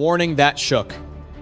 warning that shook.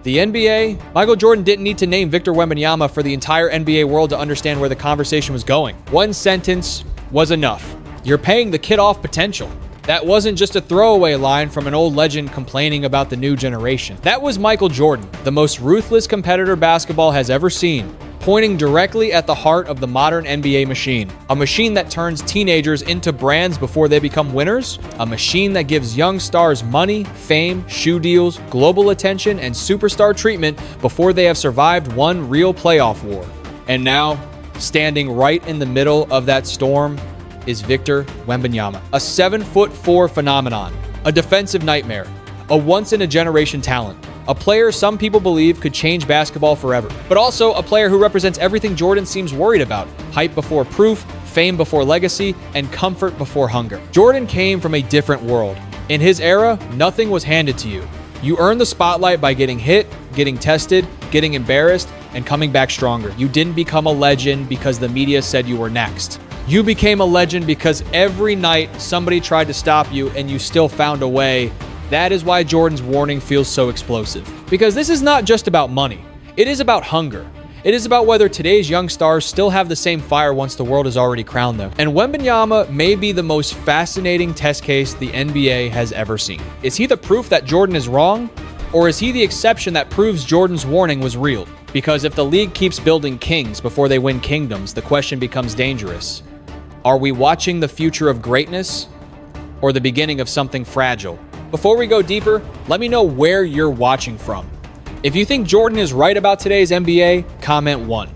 The NBA, Michael Jordan didn't need to name Victor Wembanyama for the entire NBA world to understand where the conversation was going. One sentence was enough. You're paying the kid off potential. That wasn't just a throwaway line from an old legend complaining about the new generation. That was Michael Jordan, the most ruthless competitor basketball has ever seen, pointing directly at the heart of the modern NBA machine. A machine that turns teenagers into brands before they become winners. A machine that gives young stars money, fame, shoe deals, global attention, and superstar treatment before they have survived one real playoff war. And now, standing right in the middle of that storm, is Victor Wembanyama, a 7'4" phenomenon, a defensive nightmare, a once-in-a-generation talent, a player some people believe could change basketball forever, but also a player who represents everything Jordan seems worried about: hype before proof, fame before legacy, and comfort before hunger. Jordan came from a different world. In his era, nothing was handed to you. You earned the spotlight by getting hit, getting tested, getting embarrassed, and coming back stronger. You didn't become a legend because the media said you were next. You became a legend because every night somebody tried to stop you and you still found a way. That is why Jordan's warning feels so explosive. Because this is not just about money. It is about hunger. It is about whether today's young stars still have the same fire once the world has already crowned them. And Wembanyama may be the most fascinating test case the NBA has ever seen. Is he the proof that Jordan is wrong? Or is he the exception that proves Jordan's warning was real? Because if the league keeps building kings before they win kingdoms, the question becomes dangerous. Are we watching the future of greatness or the beginning of something fragile? Before we go deeper, let me know where you're watching from. If you think Jordan is right about today's NBA, comment 1.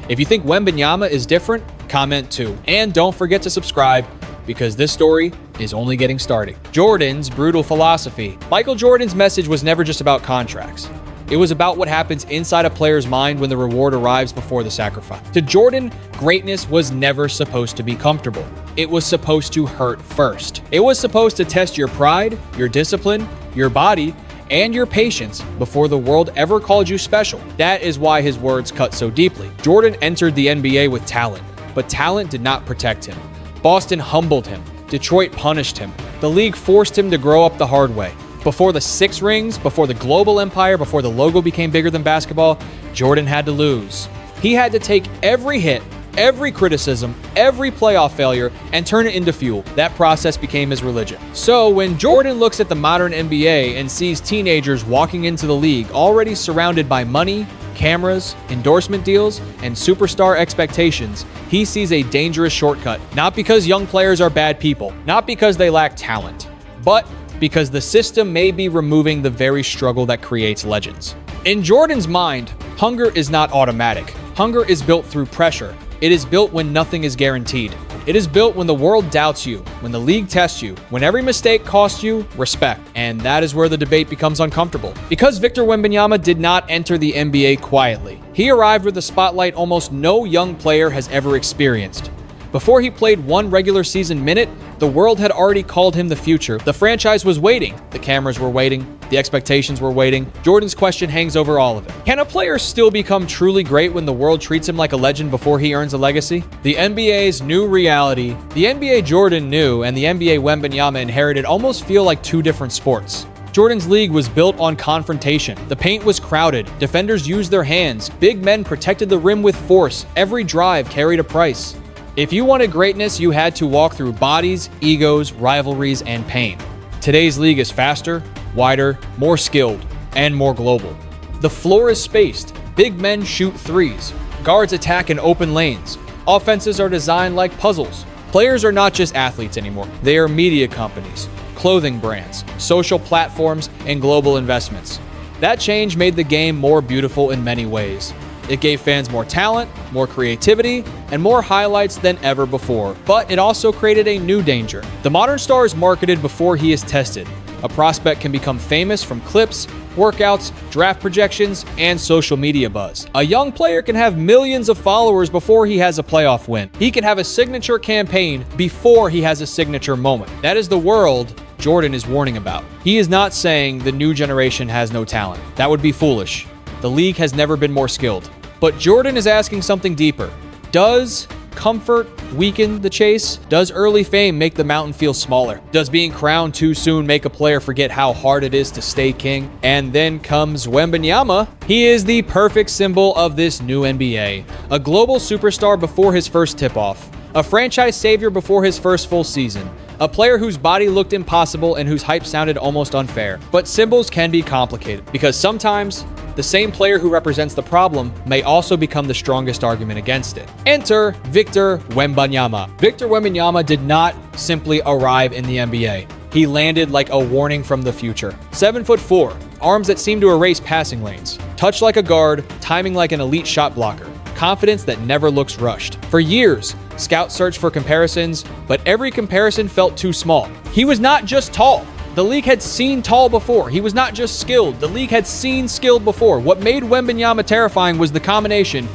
If you think Wembanyama is different, comment 2. And don't forget to subscribe, because this story is only getting started. Jordan's brutal philosophy. Michael Jordan's message was never just about contracts. It was about what happens inside a player's mind when the reward arrives before the sacrifice. To Jordan, greatness was never supposed to be comfortable. It was supposed to hurt first. It was supposed to test your pride, your discipline, your body, and your patience before the world ever called you special. That is why his words cut so deeply. Jordan entered the NBA with talent, but talent did not protect him. Boston humbled him. Detroit punished him. The league forced him to grow up the hard way. Before the 6 rings, before the global empire, before the logo became bigger than basketball, Jordan had to lose. He had to take every hit, every criticism, every playoff failure, and turn it into fuel. That process became his religion. So when Jordan looks at the modern NBA and sees teenagers walking into the league already surrounded by money, cameras, endorsement deals, and superstar expectations, he sees a dangerous shortcut. Not because young players are bad people, not because they lack talent, but because the system may be removing the very struggle that creates legends. In Jordan's mind, hunger is not automatic. Hunger is built through pressure. It is built when nothing is guaranteed. It is built when the world doubts you, when the league tests you, when every mistake costs you respect. And that is where the debate becomes uncomfortable. Because Victor Wembanyama did not enter the NBA quietly. He arrived with a spotlight almost no young player has ever experienced. Before he played one regular season minute, the world had already called him the future. The franchise was waiting. The cameras were waiting. The expectations were waiting. Jordan's question hangs over all of it. Can a player still become truly great when the world treats him like a legend before he earns a legacy? The NBA's new reality, the NBA Jordan knew and the NBA Wembanyama inherited almost feel like two different sports. Jordan's league was built on confrontation. The paint was crowded. Defenders used their hands. Big men protected the rim with force. Every drive carried a price. If you wanted greatness, you had to walk through bodies, egos, rivalries, and pain. Today's league is faster, wider, more skilled, and more global. The floor is spaced. Big men shoot threes. Guards attack in open lanes. Offenses are designed like puzzles. Players are not just athletes anymore. They are media companies, clothing brands, social platforms, and global investments. That change made the game more beautiful in many ways. It gave fans more talent, more creativity, and more highlights than ever before. But it also created a new danger. The modern star is marketed before he is tested. A prospect can become famous from clips, workouts, draft projections, and social media buzz. A young player can have millions of followers before he has a playoff win. He can have a signature campaign before he has a signature moment. That is the world Jordan is warning about. He is not saying the new generation has no talent. That would be foolish. The league has never been more skilled. But Jordan is asking something deeper. Does comfort weaken the chase? Does early fame make the mountain feel smaller? Does being crowned too soon make a player forget how hard it is to stay king? And then comes Wembanyama. He is the perfect symbol of this new NBA. A global superstar before his first tip-off. A franchise savior before his first full season. A player whose body looked impossible and whose hype sounded almost unfair. But symbols can be complicated because sometimes the same player who represents the problem may also become the strongest argument against it. Enter Victor Wembanyama. Victor Wembanyama did not simply arrive in the NBA. He landed like a warning from the future. 7'4", arms that seem to erase passing lanes, touch like a guard, timing like an elite shot blocker, confidence that never looks rushed. For years, scouts searched for comparisons, but every comparison felt too small. He was not just tall. The league had seen tall before. He was not just skilled. The league had seen skilled before. What made Wembanyama terrifying was the combination: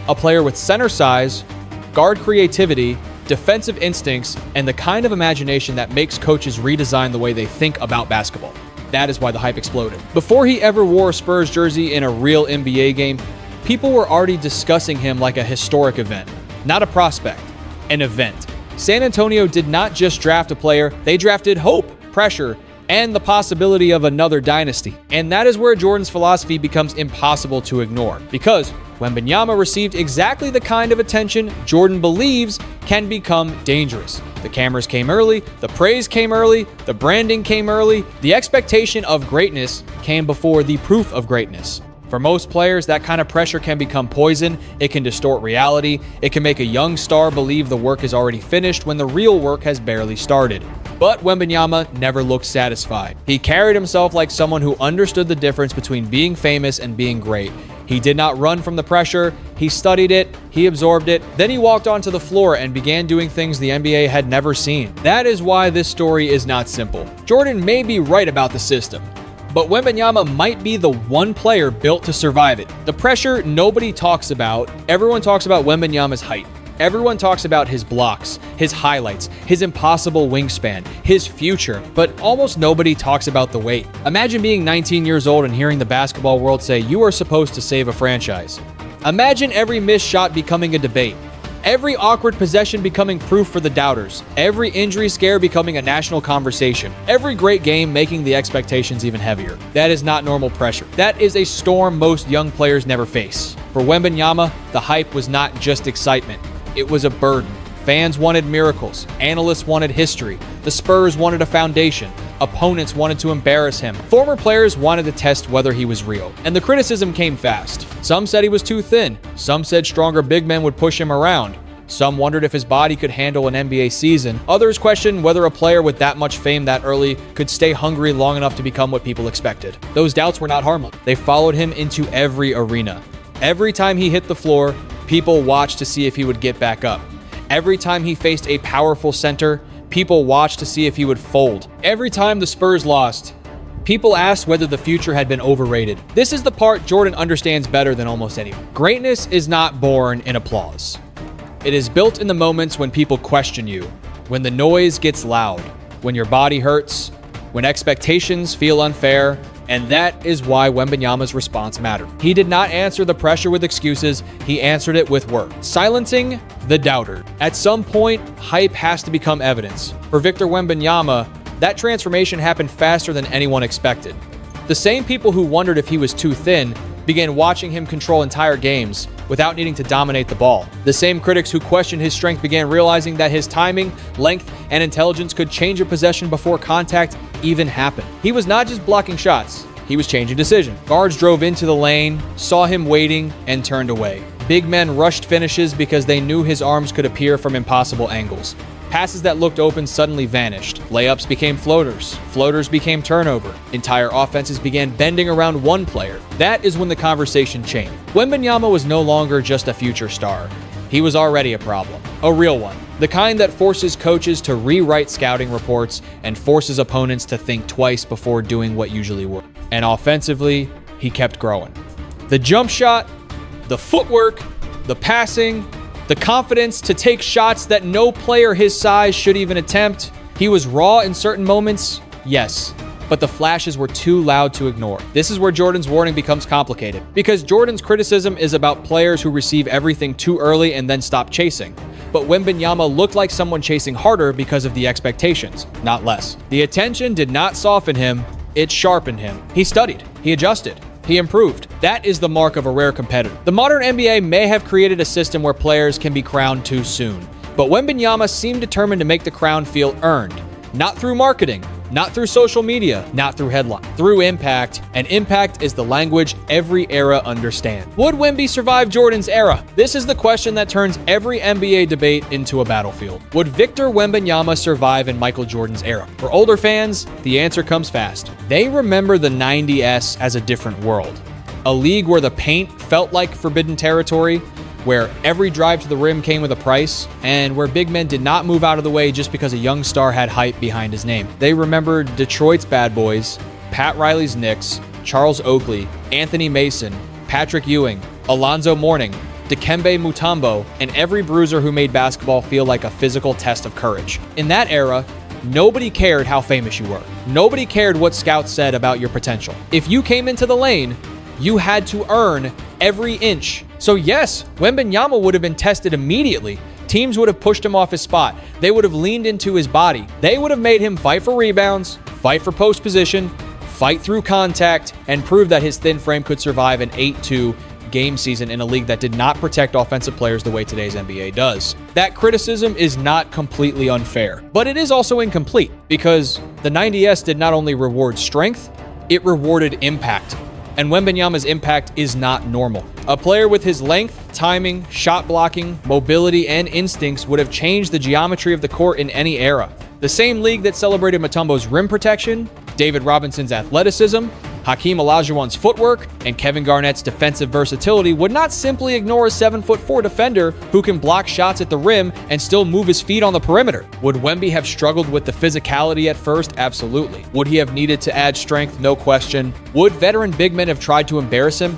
a player with center size, guard creativity, defensive instincts, and the kind of imagination that makes coaches redesign the way they think about basketball. That is why the hype exploded. Before he ever wore a Spurs jersey in a real NBA game, people were already discussing him like a historic event, not a prospect, an event. San Antonio did not just draft a player, they drafted hope, pressure, and the possibility of another dynasty. And that is where Jordan's philosophy becomes impossible to ignore, because Wembanyama received exactly the kind of attention Jordan believes can become dangerous. The cameras came early, the praise came early, the branding came early, the expectation of greatness came before the proof of greatness. For most players, that kind of pressure can become poison. It can distort reality. It can make a young star believe the work is already finished when the real work has barely started. But Wembanyama never looked satisfied. He carried himself like someone who understood the difference between being famous and being great. He did not run from the pressure. He studied it. He absorbed it. Then he walked onto the floor and began doing things the NBA had never seen. That is why this story is not simple. Jordan may be right about the system, but Wembanyama might be the one player built to survive it. The pressure nobody talks about. Everyone talks about Wembanyama's height. Everyone talks about his blocks, his highlights, his impossible wingspan, his future, but almost nobody talks about the weight. Imagine being 19 years old and hearing the basketball world say you are supposed to save a franchise. Imagine every missed shot becoming a debate. Every awkward possession becoming proof for the doubters. Every injury scare becoming a national conversation. Every great game making the expectations even heavier. That is not normal pressure. That is a storm most young players never face. For Wembanyama, the hype was not just excitement. It was a burden. Fans wanted miracles. Analysts wanted history. The Spurs wanted a foundation. Opponents wanted to embarrass him. Former players wanted to test whether he was real. And the criticism came fast. Some said he was too thin. Some said stronger big men would push him around. Some wondered if his body could handle an NBA season. Others questioned whether a player with that much fame that early could stay hungry long enough to become what people expected. Those doubts were not harmless. They followed him into every arena. Every time he hit the floor, people watched to see if he would get back up. Every time he faced a powerful center, people watched to see if he would fold. Every time the Spurs lost, people asked whether the future had been overrated. This is the part Jordan understands better than almost anyone. Greatness is not born in applause. It is built in the moments when people question you, when the noise gets loud, when your body hurts, when expectations feel unfair, and that is why Wembanyama's response mattered. He did not answer the pressure with excuses, he answered it with work. Silencing the doubter. At some point, hype has to become evidence. For Victor Wembanyama, that transformation happened faster than anyone expected. The same people who wondered if he was too thin began watching him control entire games without needing to dominate the ball. The same critics who questioned his strength began realizing that his timing, length, and intelligence could change a possession before contact even happened. He was not just blocking shots, he was changing decision. Guards drove into the lane, saw him waiting, and turned away. Big men rushed finishes because they knew his arms could appear from impossible angles. Passes that looked open suddenly vanished. Layups became floaters. Floaters became turnover. Entire offenses began bending around one player. That is when the conversation changed. Wembanyama was no longer just a future star. He was already a problem. A real one. The kind that forces coaches to rewrite scouting reports and forces opponents to think twice before doing what usually works. And offensively, he kept growing. The jump shot, the footwork, the passing, the confidence to take shots that no player his size should even attempt. He was raw in certain moments, yes, but the flashes were too loud to ignore. This is where Jordan's warning becomes complicated, because Jordan's criticism is about players who receive everything too early and then stop chasing. but Wembanyama looked like someone chasing harder because of the expectations, not less. The attention did not soften him, it sharpened him. He studied, he adjusted, he improved. That is the mark of a rare competitor. The modern NBA may have created a system where players can be crowned too soon, but Wembanyama seemed determined to make the crown feel earned, not through marketing, not through social media, not through headline, through impact, and impact is the language every era understands. Would Wemby survive Jordan's era? This is the question that turns every NBA debate into a battlefield. Would Victor Wembanyama survive in Michael Jordan's era? For older fans, the answer comes fast. They remember the 90s as a different world. A league where the paint felt like forbidden territory, where every drive to the rim came with a price, and where big men did not move out of the way just because a young star had hype behind his name. They remembered Detroit's Bad Boys, Pat Riley's Knicks, Charles Oakley, Anthony Mason, Patrick Ewing, Alonzo Mourning, Dikembe Mutombo, and every bruiser who made basketball feel like a physical test of courage. In that era, nobody cared how famous you were. Nobody cared what scouts said about your potential. If you came into the lane, you had to earn every inch. So yes, Wembanyama would have been tested immediately. Teams would have pushed him off his spot. They would have leaned into his body. They would have made him fight for rebounds, fight for post position, fight through contact, and prove that his thin frame could survive an 8-2 game season in a league that did not protect offensive players the way today's NBA does. That criticism is not completely unfair, but it is also incomplete because the 90s did not only reward strength, it rewarded impact. And Wembanyama's impact is not normal. A player with his length, timing, shot blocking, mobility, and instincts would have changed the geometry of the court in any era. The same league that celebrated Mutombo's rim protection, David Robinson's athleticism, Hakeem Olajuwon's footwork, and Kevin Garnett's defensive versatility would not simply ignore a 7'4" defender who can block shots at the rim and still move his feet on the perimeter. Would Wemby have struggled with the physicality at first? Absolutely. Would he have needed to add strength? No question. Would veteran big men have tried to embarrass him?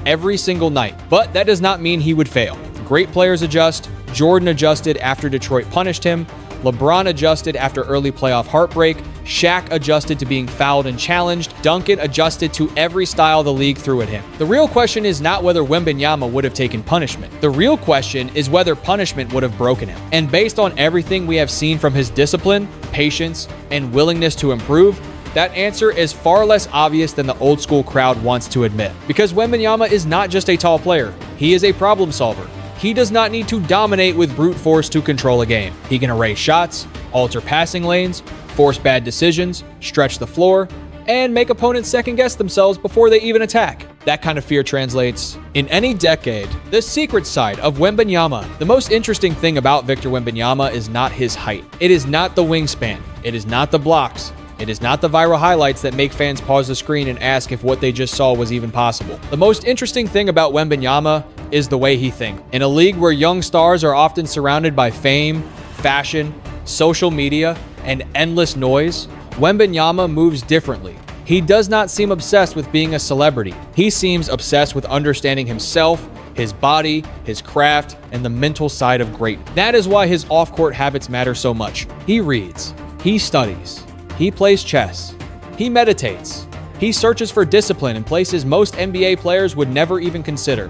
Every single night. But that does not mean he would fail. Great players adjust. Jordan adjusted after Detroit punished him. LeBron adjusted after early playoff heartbreak. Shaq adjusted to being fouled and challenged. Duncan adjusted to every style the league threw at him. The real question is not whether Wembanyama would have taken punishment. The real question is whether punishment would have broken him. And based on everything we have seen from his discipline, patience, and willingness to improve, that answer is far less obvious than the old school crowd wants to admit. Because Wembanyama is not just a tall player, he is a problem solver. He does not need to dominate with brute force to control a game. He can erase shots, alter passing lanes, force bad decisions, stretch the floor, and make opponents second-guess themselves before they even attack. That kind of fear translates in any decade. The secret side of Wembanyama. The most interesting thing about Victor Wembanyama is not his height. It is not the wingspan. It is not the blocks. It is not the viral highlights that make fans pause the screen and ask if what they just saw was even possible. The most interesting thing about Wembanyama is the way he thinks. In a league where young stars are often surrounded by fame, fashion, social media, and endless noise, Wembanyama moves differently. He does not seem obsessed with being a celebrity. He seems obsessed with understanding himself, his body, his craft, and the mental side of greatness. That is why his off-court habits matter so much. He reads, he studies, he plays chess, he meditates, he searches for discipline in places most NBA players would never even consider.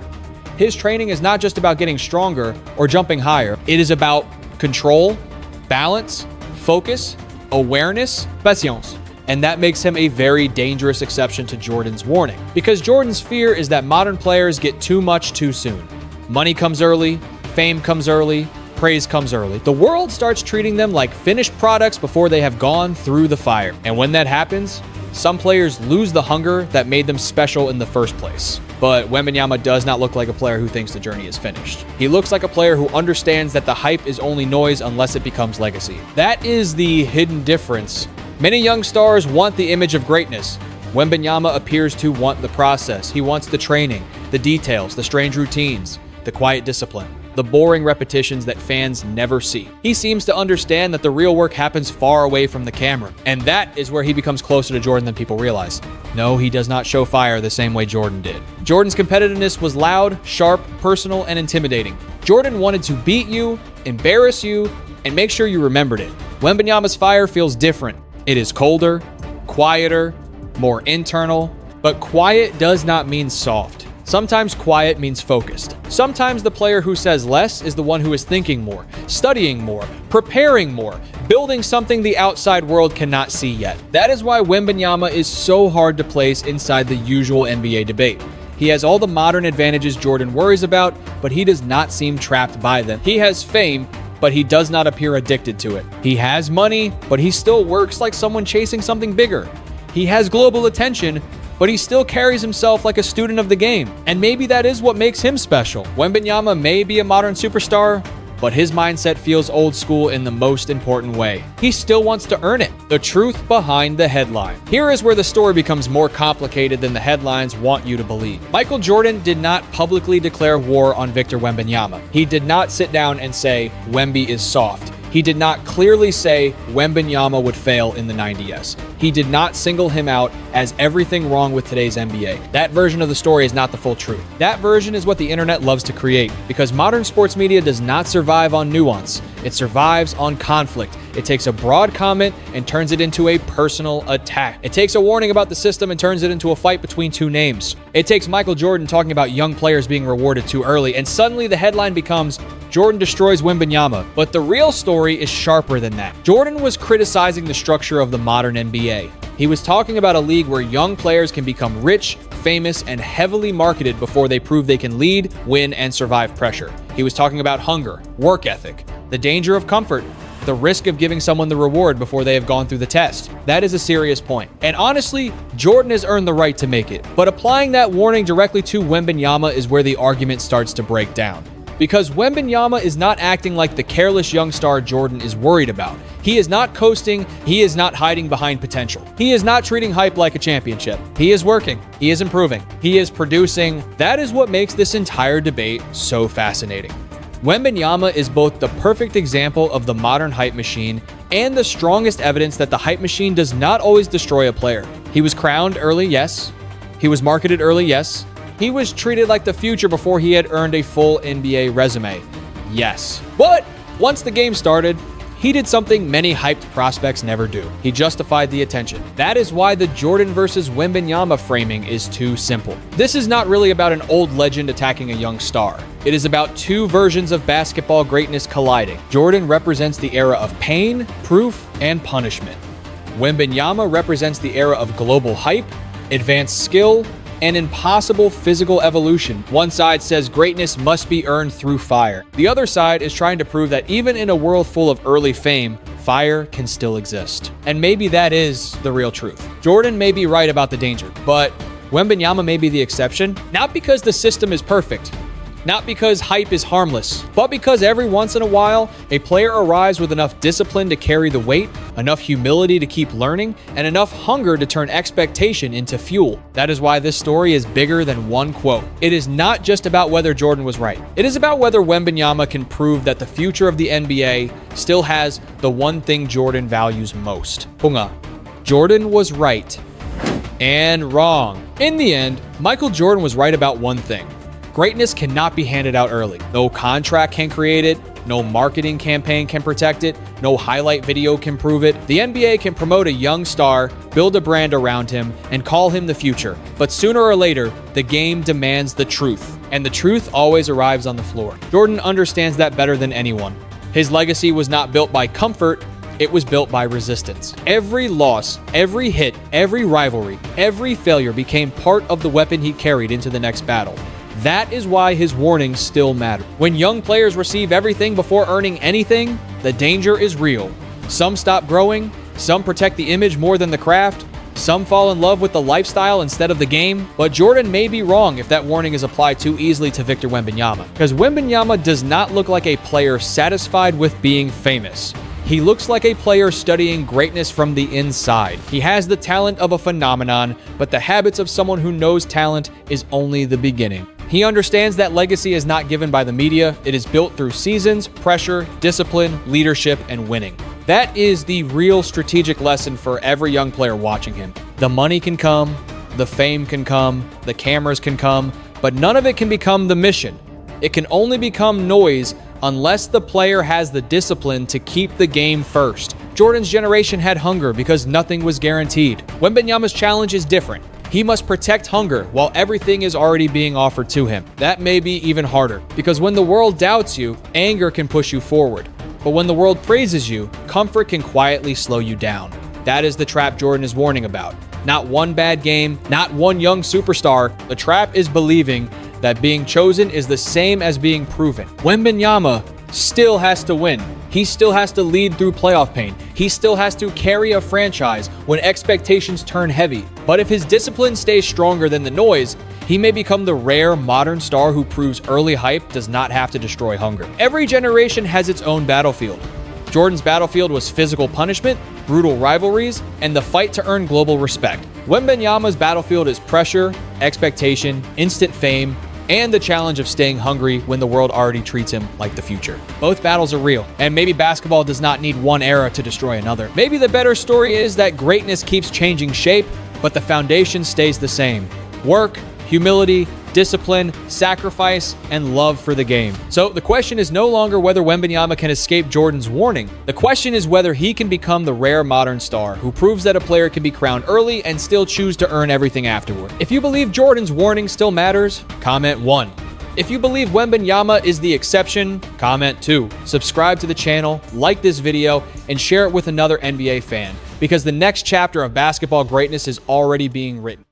His training is not just about getting stronger or jumping higher. It is about control, balance, focus, awareness, patience. And that makes him a very dangerous exception to Jordan's warning. Because Jordan's fear is that modern players get too much too soon. Money comes early, fame comes early, praise comes early. The world starts treating them like finished products before they have gone through the fire. And when that happens, some players lose the hunger that made them special in the first place. But Wembanyama does not look like a player who thinks the journey is finished. He looks like a player who understands that the hype is only noise unless it becomes legacy. That is the hidden difference. Many young stars want the image of greatness. Wembanyama appears to want the process. He wants the training, the details, the strange routines, the quiet discipline, the boring repetitions that fans never see. He seems to understand that the real work happens far away from the camera, and that is where he becomes closer to Jordan than people realize. No, he does not show fire the same way Jordan did. Jordan's competitiveness was loud, sharp, personal, and intimidating. Jordan wanted to beat you, embarrass you, and make sure you remembered it. Wembanyama's fire feels different. It is colder, quieter, more internal, but quiet does not mean soft. Sometimes quiet means focused. Sometimes the player who says less is the one who is thinking more, studying more, preparing more, building something the outside world cannot see yet. That is why Wembanyama is so hard to place inside the usual NBA debate. He has all the modern advantages Jordan worries about, but he does not seem trapped by them. He has fame, but he does not appear addicted to it. He has money, but he still works like someone chasing something bigger. He has global attention, but he still carries himself like a student of the game. And maybe that is what makes him special. Wembanyama may be a modern superstar, but his mindset feels old school in the most important way. He still wants to earn it. The truth behind the headline. Here is where the story becomes more complicated than the headlines want you to believe. Michael Jordan did not publicly declare war on Victor Wembanyama. He did not sit down and say, Wemby is soft. He did not clearly say Wembanyama would fail in the 90s. He did not single him out as everything wrong with today's NBA. That version of the story is not the full truth. That version is what the internet loves to create, because modern sports media does not survive on nuance. It survives on conflict. It takes a broad comment and turns it into a personal attack. It takes a warning about the system and turns it into a fight between two names. It takes Michael Jordan talking about young players being rewarded too early, and suddenly the headline becomes Jordan destroys Wembanyama. But the real story is sharper than that. Jordan was criticizing the structure of the modern NBA. He was talking about a league where young players can become rich, famous, and heavily marketed before they prove they can lead, win, and survive pressure. He was talking about hunger, work ethic, the danger of comfort, the risk of giving someone the reward before they have gone through the test. That is a serious point. And honestly, Jordan has earned the right to make it. But applying that warning directly to Wembanyama is where the argument starts to break down. Because Wembanyama is not acting like the careless young star Jordan is worried about. He is not coasting. He is not hiding behind potential. He is not treating hype like a championship. He is working. He is improving. He is producing. That is what makes this entire debate so fascinating. Wembanyama is both the perfect example of the modern hype machine and the strongest evidence that the hype machine does not always destroy a player. He was crowned early, yes. He was marketed early, yes. He was treated like the future before he had earned a full NBA resume, yes. But once the game started, he did something many hyped prospects never do. He justified the attention. That is why the Jordan versus Wembanyama framing is too simple. This is not really about an old legend attacking a young star. It is about two versions of basketball greatness colliding. Jordan represents the era of pain, proof, and punishment. Wembanyama represents the era of global hype, advanced skill, and impossible physical evolution. One side says greatness must be earned through fire. The other side is trying to prove that even in a world full of early fame, fire can still exist. And maybe that is the real truth. Jordan may be right about the danger, but Wembanyama may be the exception, not because the system is perfect, not because hype is harmless, but because every once in a while, a player arrives with enough discipline to carry the weight, enough humility to keep learning, and enough hunger to turn expectation into fuel. That is why this story is bigger than one quote. It is not just about whether Jordan was right. It is about whether Wembanyama can prove that the future of the NBA still has the one thing Jordan values most. Punga. Jordan was right and wrong. In the end, Michael Jordan was right about one thing. Greatness cannot be handed out early. No contract can create it. No marketing campaign can protect it. No highlight video can prove it. The NBA can promote a young star, build a brand around him, and call him the future. But sooner or later, the game demands the truth. And the truth always arrives on the floor. Jordan understands that better than anyone. His legacy was not built by comfort. It was built by resistance. Every loss, every hit, every rivalry, every failure became part of the weapon he carried into the next battle. That is why his warnings still matter. When young players receive everything before earning anything, the danger is real. Some stop growing, some protect the image more than the craft, some fall in love with the lifestyle instead of the game. But Jordan may be wrong if that warning is applied too easily to Victor Wembanyama, because Wembanyama does not look like a player satisfied with being famous. He looks like a player studying greatness from the inside. He has the talent of a phenomenon, but the habits of someone who knows talent is only the beginning. He understands that legacy is not given by the media. It is built through seasons, pressure, discipline, leadership, and winning. That is the real strategic lesson for every young player watching him. The money can come, the fame can come, the cameras can come, but none of it can become the mission. It can only become noise unless the player has the discipline to keep the game first. Jordan's generation had hunger because nothing was guaranteed. Wembanyama's challenge is different. He must protect hunger while everything is already being offered to him. That may be even harder, because when the world doubts you, anger can push you forward. But when the world praises you, comfort can quietly slow you down. That is the trap Jordan is warning about. Not one bad game, not one young superstar. The trap is believing that being chosen is the same as being proven. Wembanyama still has to win. He still has to lead through playoff pain. He still has to carry a franchise when expectations turn heavy. But if his discipline stays stronger than the noise, he may become the rare modern star who proves early hype does not have to destroy hunger. Every generation has its own battlefield. Jordan's battlefield was physical punishment, brutal rivalries, and the fight to earn global respect. Wembanyama's battlefield is pressure, expectation, instant fame, and the challenge of staying hungry when the world already treats him like the future. Both battles are real, and maybe basketball does not need one era to destroy another. Maybe the better story is that greatness keeps changing shape, but the foundation stays the same. Work, humility, discipline, sacrifice, and love for the game. So the question is no longer whether Wembanyama can escape Jordan's warning. The question is whether he can become the rare modern star who proves that a player can be crowned early and still choose to earn everything afterward. If you believe Jordan's warning still matters, comment 1. If you believe Wembanyama is the exception, comment 2. Subscribe to the channel, like this video, and share it with another NBA fan, because the next chapter of basketball greatness is already being written.